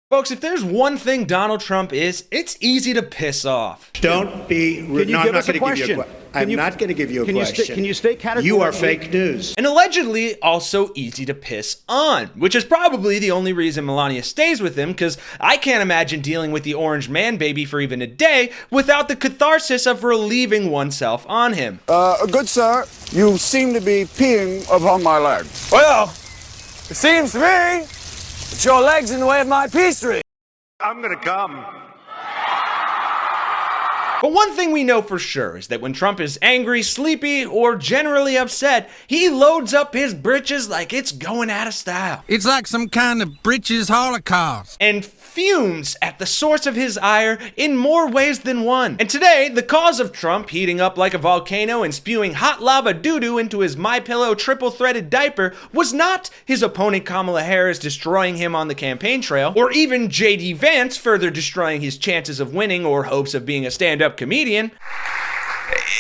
Folks, if there's one thing Donald Trump is, it's easy to piss off. Don't be rude. No, I'm not going to give you a question. I'm not going to give you a question. Can you state categorically? You are fake news. And allegedly also easy to piss on, which is probably the only reason Melania stays with him, because I can't imagine dealing with the orange man baby for even a day without the catharsis of relieving oneself on him. Good sir, you seem to be peeing upon my leg. Well, it seems to me that your leg's in the way of my peace tree. I'm going to come. But one thing we know for sure is that when Trump is angry, sleepy, or generally upset, he loads up his britches like it's going out of style. It's like some kind of britches holocaust. And fumes at the source of his ire in more ways than one. And today, the cause of Trump heating up like a volcano and spewing hot lava doo-doo into his MyPillow triple-threaded diaper was not his opponent Kamala Harris destroying him on the campaign trail, or even J.D. Vance further destroying his chances of winning or hopes of being a stand-up comedian.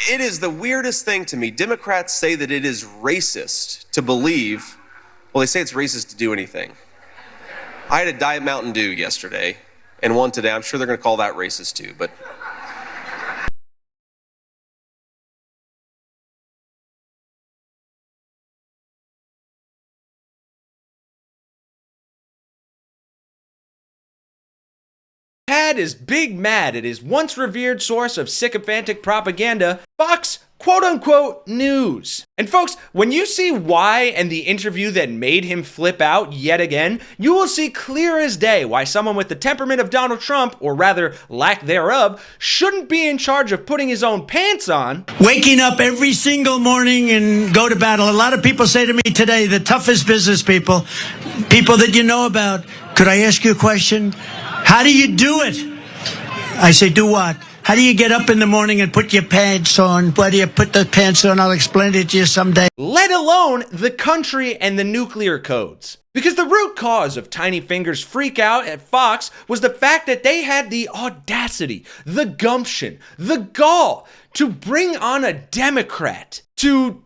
It is the weirdest thing to me. Democrats say that it is racist to believe, well, they say it's racist to do anything. I had a Diet Mountain Dew yesterday and one today. I'm sure they're going to call that racist too, but Had is big mad at his once revered source of sycophantic propaganda, Fox quote-unquote news. And folks, when you see why and the interview that made him flip out yet again, you will see clear as day why someone with the temperament of Donald Trump, or rather lack thereof, shouldn't be in charge of putting his own pants on. Waking up every single morning and go to battle. A lot of people say to me today, the toughest business people that you know about, could I ask you a question? How do you do it? I say, do what? How do you get up in the morning and put your pants on? Why do you put the pants on? I'll explain it to you someday. Let alone the country and the nuclear codes. Because the root cause of Tiny Finger's freak out at Fox was the fact that they had the audacity, the gumption, the gall to bring on a Democrat to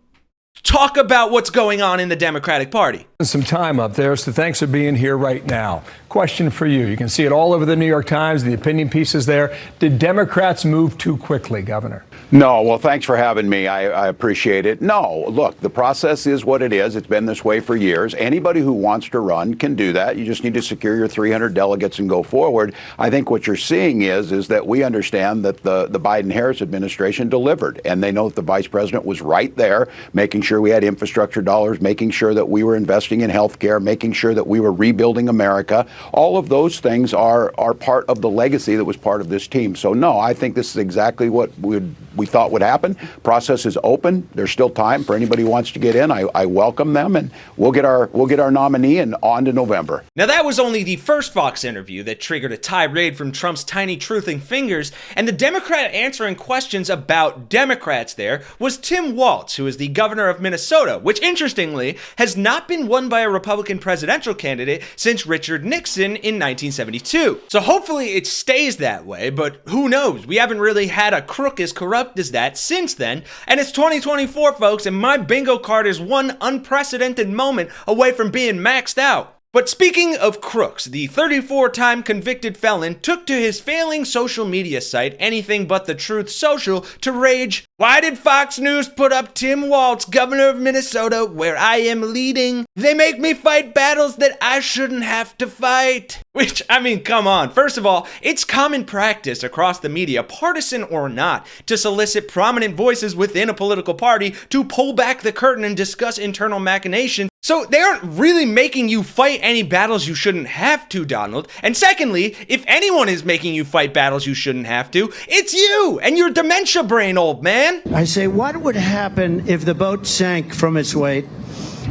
talk about what's going on in the Democratic Party. Some time up there, so thanks for being here right now. Question for you. You can see it all over the New York Times, the opinion pieces there. Did Democrats move too quickly, Governor? No, well, thanks for having me. I appreciate it. No, look, the process is what it is. It's been this way for years. Anybody who wants to run can do that. You just need to secure your 300 delegates and go forward. I think what you're seeing is that we understand that the Biden-Harris administration delivered, and they know that the vice president was right there, making sure we had infrastructure dollars, making sure that we were investing in health care, making sure that we were rebuilding America. All of those things are part of the legacy that was part of this team. So, no, I think this is exactly what we thought would happen. Process is open. There's still time for anybody who wants to get in. I welcome them, and we'll get our nominee and on to November. Now, that was only the first Fox interview that triggered a tirade from Trump's tiny truthing fingers, and the Democrat answering questions about Democrats there was Tim Walz, who is the governor of Minnesota, which interestingly has not been won by a Republican presidential candidate since Richard Nixon in 1972. So hopefully it stays that way, but who knows? We haven't really had a crook as corrupt as that since then, and it's 2024, folks, and my bingo card is one unprecedented moment away from being maxed out. But speaking of crooks, the 34-time convicted felon took to his failing social media site, Anything But the Truth Social, to rage, "Why did Fox News put up Tim Walz, governor of Minnesota, where I am leading? They make me fight battles that I shouldn't have to fight." Which, I mean, come on. First of all, it's common practice across the media, partisan or not, to solicit prominent voices within a political party to pull back the curtain and discuss internal machinations. So they aren't really making you fight any battles you shouldn't have to, Donald. And secondly, if anyone is making you fight battles you shouldn't have to, it's you and your dementia brain, old man. I say, what would happen if the boat sank from its weight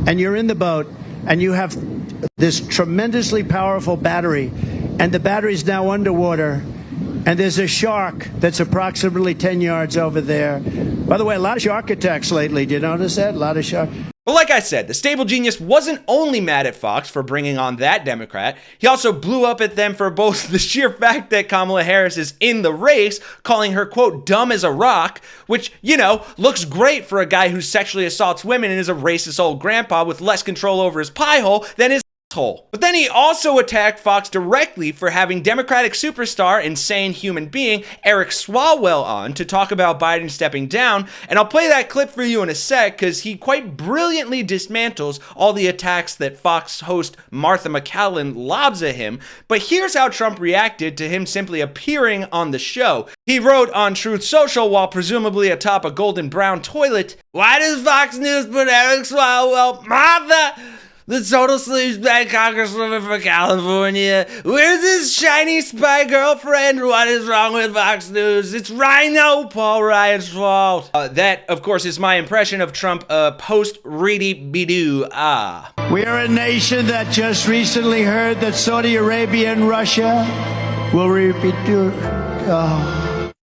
and you're in the boat and you have this tremendously powerful battery and the battery's now underwater and there's a shark that's approximately 10 yards over there? By the way, a lot of shark attacks lately. Do you notice that? A lot of shark. But like I said, the stable genius wasn't only mad at Fox for bringing on that Democrat, he also blew up at them for both the sheer fact that Kamala Harris is in the race, calling her, quote, dumb as a rock, which, you know, looks great for a guy who sexually assaults women and is a racist old grandpa with less control over his pie hole than his But then he also attacked Fox directly for having Democratic superstar and sane human being Eric Swalwell on to talk about Biden stepping down, and I'll play that clip for you in a sec because he quite brilliantly dismantles all the attacks that Fox host Martha McCallum lobs at him. But here's how Trump reacted to him simply appearing on the show. He wrote on Truth Social while presumably atop a golden brown toilet, "Why does Fox News put Eric Swalwell, Martha, the total sleazebag congresswoman from California? Where's his shiny spy girlfriend? What is wrong with Fox News? It's Rhino Paul Ryan's fault." That, of course, is my impression of Trump post-Reedy-Bidoo. We are a nation that just recently heard that Saudi Arabia and Russia will repeat.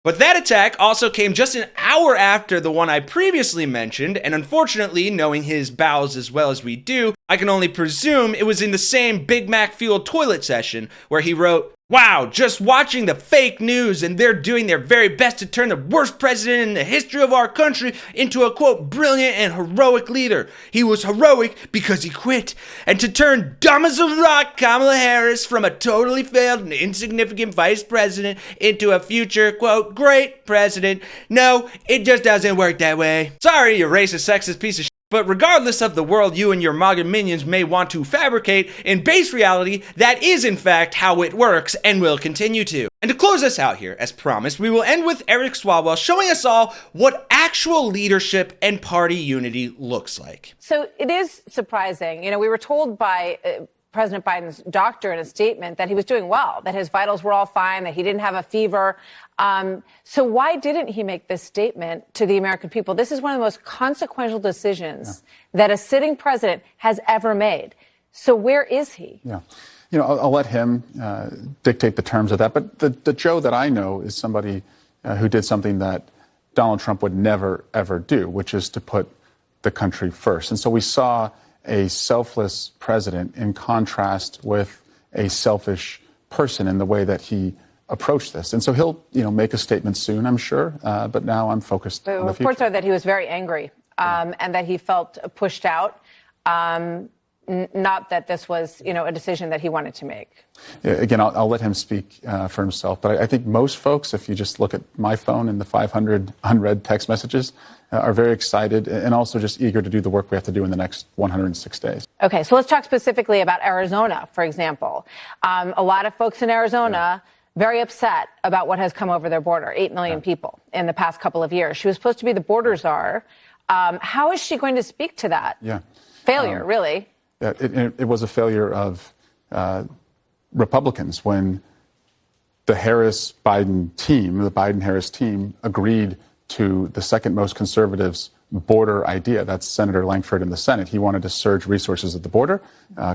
But that attack also came just an hour after the one I previously mentioned, and unfortunately, knowing his bowels as well as we do, I can only presume it was in the same Big Mac fueled toilet session where he wrote, "Wow, just watching the fake news and they're doing their very best to turn the worst president in the history of our country into a, quote, brilliant and heroic leader. He was heroic because he quit. And to turn dumb as a rock Kamala Harris from a totally failed and insignificant vice president into a future, quote, great president. No, it just doesn't work that way. Sorry, you racist, sexist piece of shit. But regardless of the world you and your MAGA minions may want to fabricate, in base reality, that is in fact how it works and will continue to. And to close us out here, as promised, we will end with Eric Swalwell showing us all what actual leadership and party unity looks like. So it is surprising. You know, we were told by President Biden's doctor in a statement that he was doing well, that his vitals were all fine, that he didn't have a fever. So why didn't he make this statement to the American people? This is one of the most consequential decisions that a sitting president has ever made. So where is he? Yeah. You know, I'll let him dictate the terms of that. But the Joe that I know is somebody who did something that Donald Trump would never, ever do, which is to put the country first. And so we saw a selfless president in contrast with a selfish person in the way that he approach this. And so he'll, make a statement soon, I'm sure. But now I'm focused on the future. Reports are that he was very angry and that he felt pushed out. Not that this was, a decision that he wanted to make. Yeah, again, I'll let him speak for himself. But I think most folks, if you just look at my phone and the 500 unread text messages, are very excited and also just eager to do the work we have to do in the next 106 days. Okay, so let's talk specifically about Arizona, for example. A lot of folks in Arizona very upset about what has come over their border, 8 million people in the past couple of years. She was supposed to be the border czar. How is she going to speak to that? Yeah. Failure, really. Yeah, it was a failure of Republicans when the Harris-Biden team, the Biden-Harris team, agreed to the second most conservative's border idea. That's Senator Lankford in the Senate. He wanted to surge resources at the border.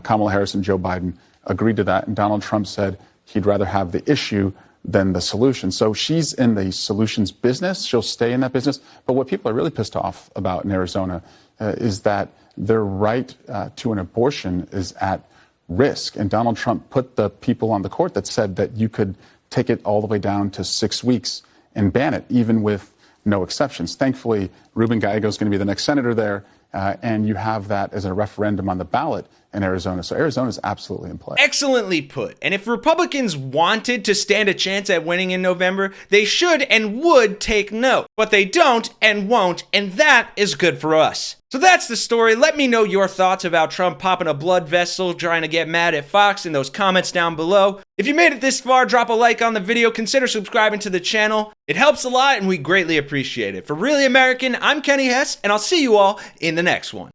Kamala Harris and Joe Biden agreed to that. And Donald Trump said he'd rather have the issue than the solution. So she's in the solutions business. She'll stay in that business. But what people are really pissed off about in Arizona is that their right to an abortion is at risk. And Donald Trump put the people on the court that said that you could take it all the way down to 6 weeks and ban it, even with no exceptions. Thankfully, Ruben Gallego is going to be the next senator there, and you have that as a referendum on the ballot in Arizona. So Arizona is absolutely in play. Excellently put. And if Republicans wanted to stand a chance at winning in November, they should and would take note. But they don't and won't, and that is good for us. So that's the story. Let me know your thoughts about Trump popping a blood vessel trying to get mad at Fox in those comments down below. If you made it this far, drop a like on the video, consider subscribing to the channel. It helps a lot and we greatly appreciate it. For Really American, I'm Kenny Hesse, and I'll see you all in the next one.